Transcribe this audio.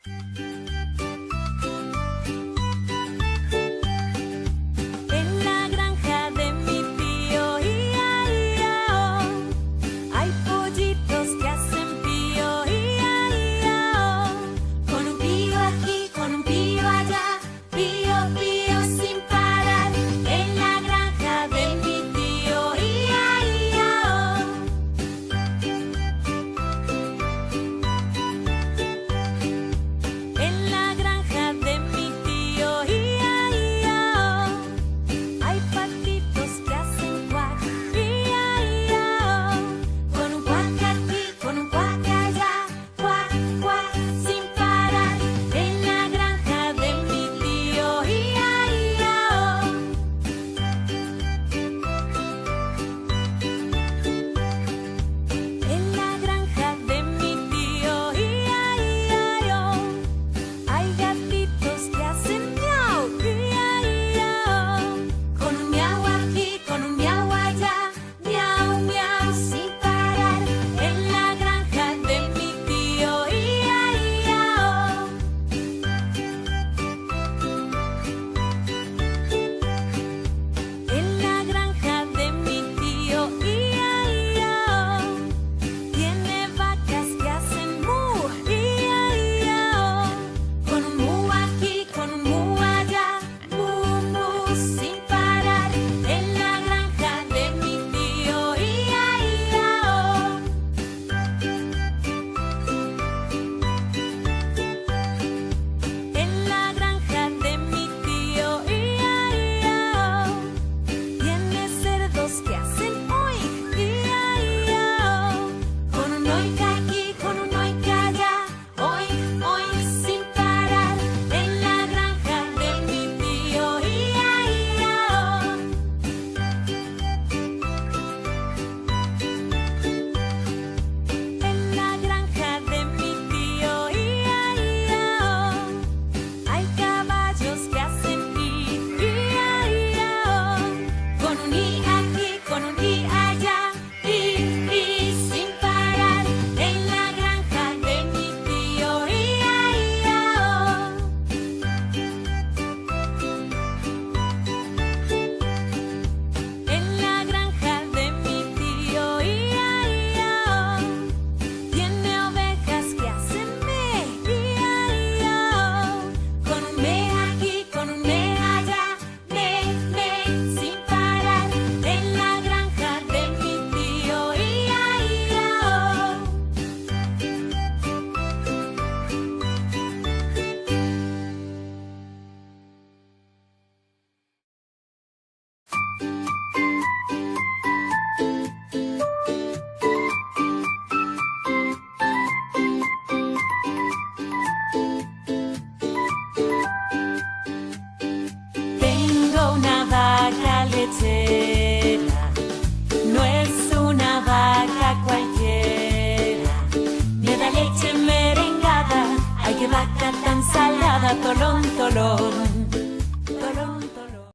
En la granja de mi tío, ia-ia-o, hay pollitos que hacen pío, ia-ia-o. Con un pío aquí, con un pío allá, pío, pío sin parar. En la granja de mi tío, ia-ia-o. En la granja de mi tío, ia-ia-o, hay patitos que hacen cuac, ia-ia-o. Con un cuac aquí, con un cuac allá, cuac, cuac, sin parar. En la granja de mi tío, ia-ia-o. En la granja de mi tío, ia-ia-o, hay gatitos que hacen miau, ia-ia-o. Con un miau aquí, con un miau allá, miau, miau, sin parar. En la granja de mi tío, ia-ia-o. En la granja de mi tío, ia-ia-o, tiene vacas que hacen mu, ia-ia-o. Con un mu aquí, con un mu allá, mu, mu, sin parar. En la granja de mi tío, ia-ia-o. En la granja de mi tío, ia-ia-o, tiene cerdos que hacen oink, ia-ia-o. Con un oink aquí, con un oink allá, oink, oink, sin parar. En la granja de mi tío, ia-ia-o. En la granja de mi tío, ia-ia-o, hay caballos que hacen ia-ia-o. Con un i aquí, con un i allá, i, sin parar. En la granja de mi tío, ia-ia-o. En la granja de mi tío, ia-ia-o, tiene ovejas que hacen me, ia-ia-o. Con un me aquí, con un me allá, me, sin parar. En la granja de mi tío, ia-ia-o. Tengo una vaca lechera, no es una vaca cualquiera. Me da leche merengada, ay qué vaca tan salada, tolón, tolón.